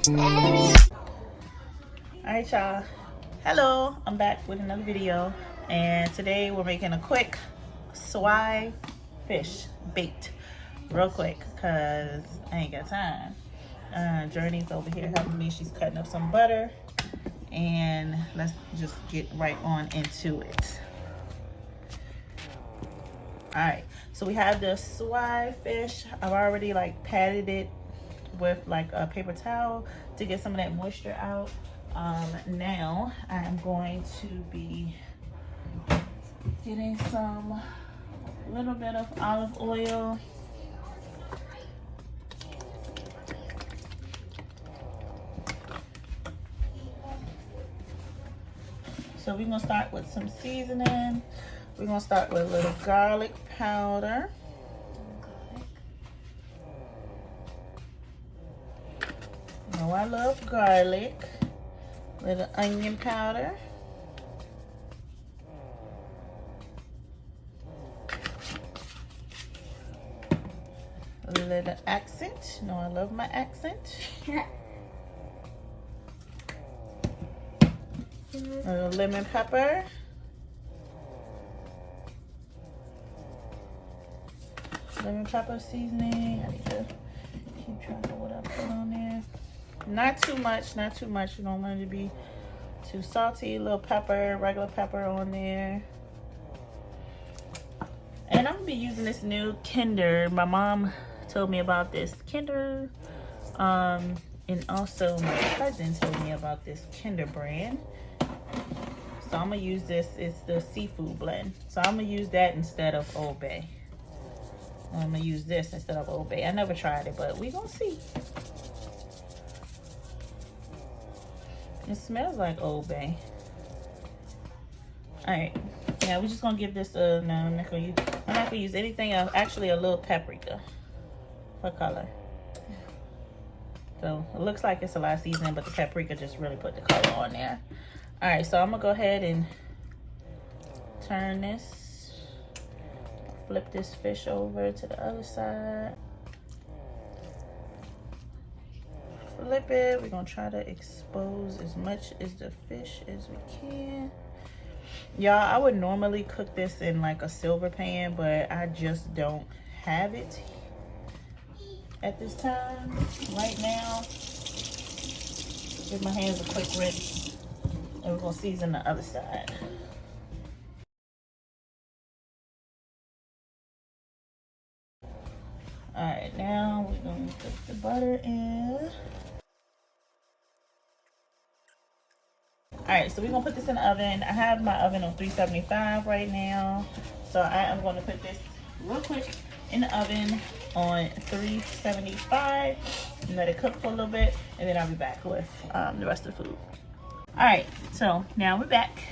Alright, y'all. Hello, I'm back with another video, and today we're making a quick swai fish bait real quick because I ain't got time. Journey's over here helping me. She's cutting up some butter, and let's just get right on into it. Alright, so we have the swai fish. I've already patted it with a paper towel to get some of that moisture out. Now I'm going to be getting some little bit of olive oil. So we're gonna start with some seasoning. We're gonna start with a little garlic powder. Oh, I love garlic. Little onion powder. A little accent. No, I love my accent. A little lemon pepper. Lemon pepper seasoning. I need to keep track of what I put on there. Not too much, not too much. You don't want it to be too salty. A little pepper, regular pepper on there. And I'm gonna be using this new Kinder. My mom told me about this Kinder. And also my cousin told me about this Kinder brand. So I'm gonna use this. It's the seafood blend. So I'm gonna use that instead of Old Bay. I'm gonna use this instead of Old Bay. I never tried it, but we gonna see. It smells like Old Bay. Alright. Yeah, we're just gonna give this a no, I'm not gonna use anything else. Actually a little paprika for color. So it looks like it's a lot of seasoning, but the paprika just really put the color on there. Alright, so I'm gonna go ahead and turn this. Flip this fish over to the other side. Flip it. We're gonna try to expose as much as the fish as we can. Y'all, I would normally cook this in a silver pan, but I just don't have it at this time right now. Give my hands a quick rinse, and we're gonna season the other side. All right, now we're gonna put the butter in. All right, so we're gonna put this in the oven. I have my oven on 375 right now. So I am gonna put this real quick in the oven on 375 and let it cook for a little bit, and then I'll be back with the rest of the food. All right, so now we're back,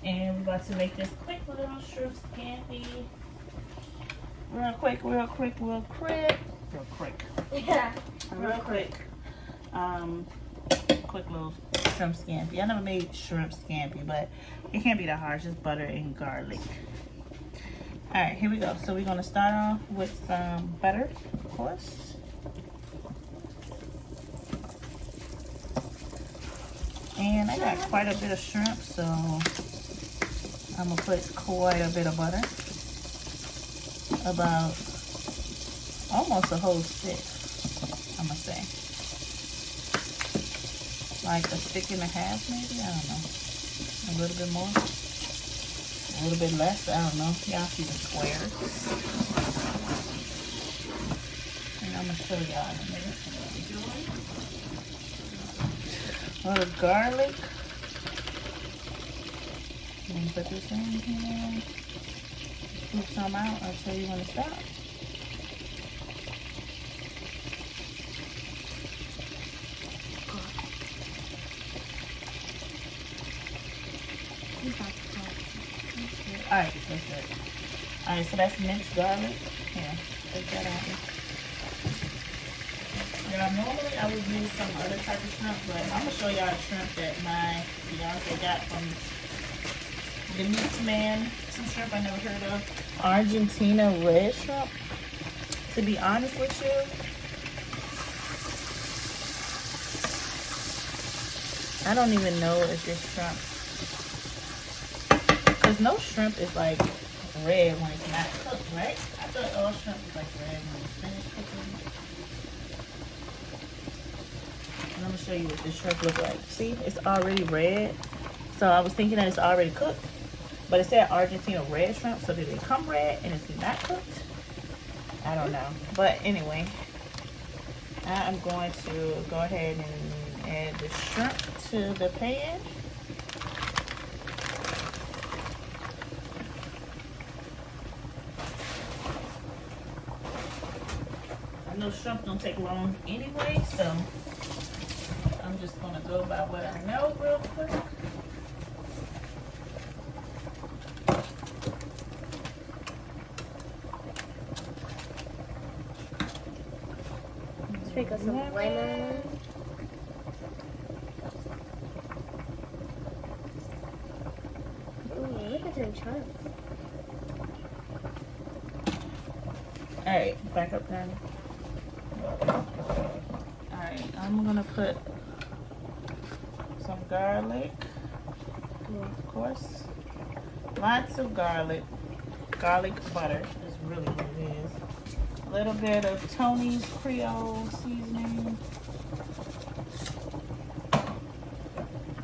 and we're about to make this quick little shrimp scampi. Real quick. Yeah. Real quick. Quick little shrimp scampi. I never made shrimp scampi, but it can't be that hard. Just butter and garlic. All right, here we go. So we're gonna start off with some butter, of course. And I got quite a bit of shrimp, so I'm gonna put quite a bit of butter. About almost a whole stick, I'm gonna say. Like a stick and a half, maybe? I don't know. A little bit more. A little bit less, I don't know. Y'all see the squares. And I'm gonna show y'all in a minute. A little garlic. I'm gonna put this in here. Scoop some out. I'll tell you when to stop. Alright, that's good. Alright, so that's minced garlic. Here, take that out. Yeah, normally I would use some other type of shrimp, but I'm gonna show y'all a shrimp that my fiance got from the meat man. Some shrimp I never heard of. Argentina red shrimp. To be honest with you, I don't even know if this shrimp, because no shrimp is like red when it's not cooked, right? I thought all shrimp is like red when it's finished cooking. And I'm gonna show you what this shrimp looks like. See, it's already red. So I was thinking that it's already cooked, but it said Argentina red shrimp. So did it come red and it's not cooked? I don't know. But anyway, I am going to go ahead and add the shrimp to the pan. I know shrimp don't take long anyway, so I'm just gonna go by what I know real quick. Sprinkle some lemon. Ooh, look at them chunks. Alright, back up then. Alright, I'm gonna put some garlic, of course. Lots of garlic. Garlic butter is really what it is. A little bit of Tony's Creole seasoning. A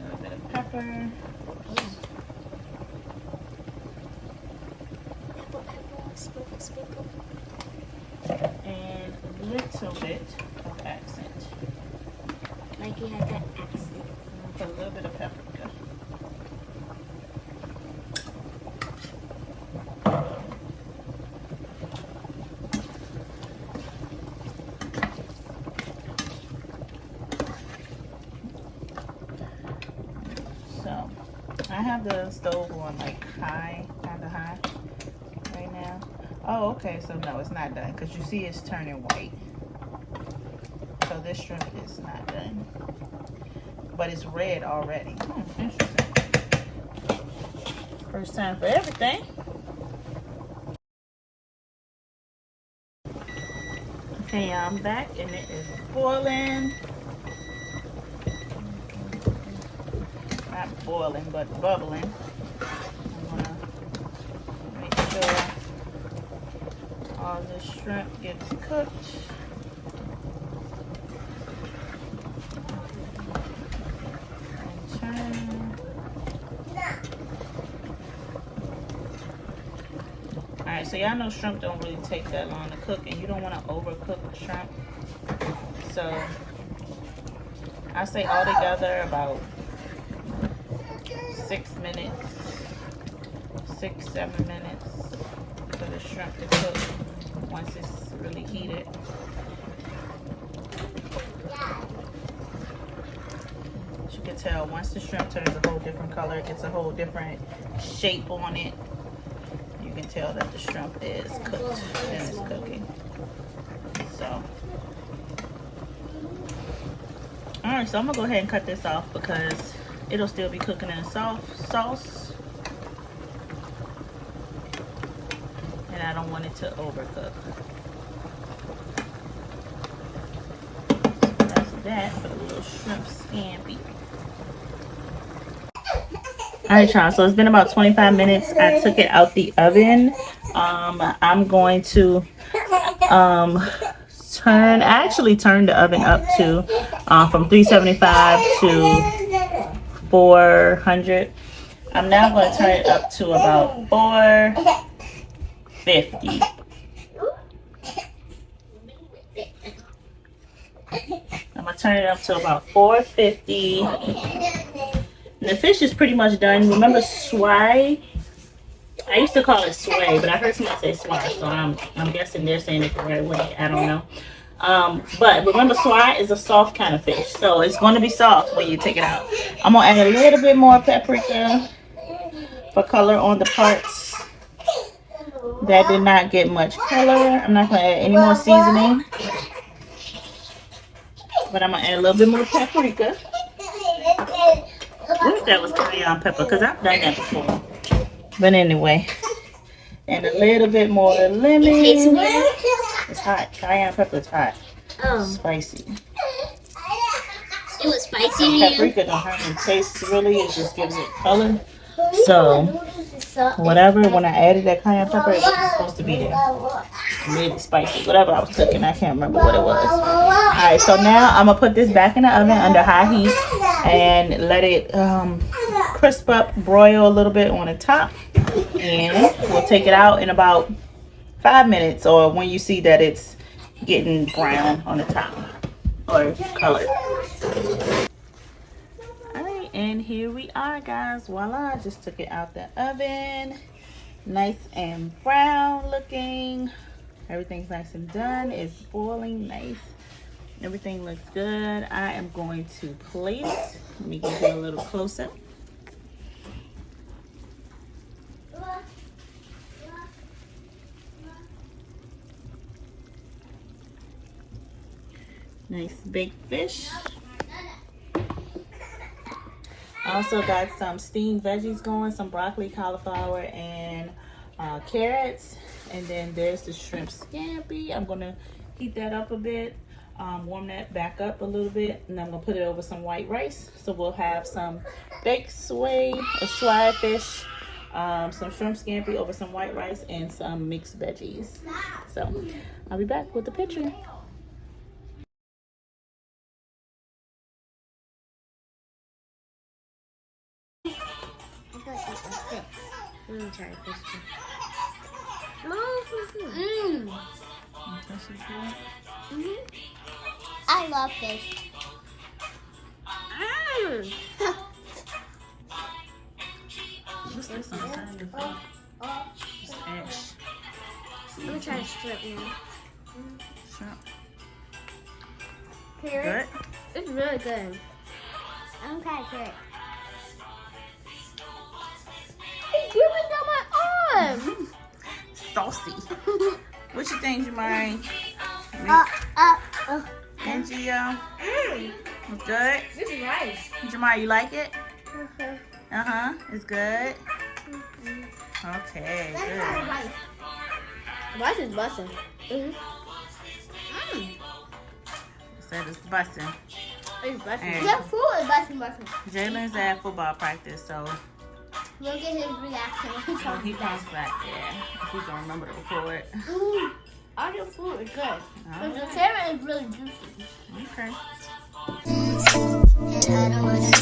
little bit of pepper. Sprinkle. And a little bit of accent. Like you had that accent. Put a little bit of paprika. So I have the stove on like high, kind of high right now. Oh, okay, so no, it's not done because you see it's turning white. So this shrimp is not done, but it's red already. Interesting. First time for everything. Okay, I'm back and it is boiling. Not boiling, but bubbling. I'm gonna make sure all the shrimp gets cooked. And turn. Alright, so y'all know shrimp don't really take that long to cook, and you don't want to overcook the shrimp. So I say altogether about 6 minutes, 6-7 minutes for the shrimp to cook once it's really heated. As you can tell, once the shrimp turns a whole different color, it gets a whole different shape on it, you can tell that the shrimp is cooked and it's cooking. So, alright, so I'm gonna go ahead and cut this off because it'll still be cooking in a sauce. And I don't want it to overcook. So that's that for the little shrimp scampi. Alright, y'all, so it's been about 25 minutes. I took it out the oven. I'm going to I actually turned the oven up to from 375 to 400. I'm now going to turn it up to about 450. I'm going to turn it up to about 450. The fish is pretty much done. Remember sway? I used to call it sway, but I heard somebody say swai, so I'm guessing they're saying it the right way. I don't know. But remember, swai is a soft kind of fish, so it's going to be soft when you take it out. I'm going to add a little bit more paprika for color on the parts that did not get much color. I'm not going to add any more seasoning, but I'm going to add a little bit more paprika. I wish that was cayenne pepper because I've done that before. But anyway, and a little bit more lemon. It tastes weird. It's hot. Cayenne pepper is hot. Spicy. It was spicy to you. Paprika don't have any taste really. It just gives it color. So whatever, when I added that cayenne pepper, it was supposed to be there. Maybe spicy, whatever I was cooking. I can't remember what it was. Alright, so now I'm going to put this back in the oven under high heat and let it crisp up, broil a little bit on the top. And we'll take it out in about 5 minutes, or when you see that it's getting brown on the top or colored. Alright, and here we are, guys. Voila, just took it out the oven. Nice and brown looking. Everything's nice and done. It's boiling nice. Everything looks good. I am going to plate it. Let me give you a little close up. Nice baked fish. I also got some steamed veggies going, some broccoli, cauliflower, and carrots. And then there's the shrimp scampi. I'm gonna heat that up a bit, warm that back up a little bit, and I'm gonna put it over some white rice. So we'll have some baked sway fish, some shrimp scampi over some white rice, and some mixed veggies. So I'll be back with the picture. Let me try fish too. I love fish. What's this on the side of your food? Just ash. Let me try the shrimp now. Shrimp. Carrot? Good? It's really good. I'm kind of carrot. It's dripping down my arm. Saucy. What you think, Jamari? Angie, it's good? This is nice. Jamari, you like it? Uh-huh. It's good? Okay, good. Rice is busting. Said it's busting. It's busting. And Yeah, food is busting. Jalen's at football practice, so Look at his reaction when he comes back, if he's gonna remember to record. All your food is good. All But the right. carrot is really juicy. Okay. And I don't want to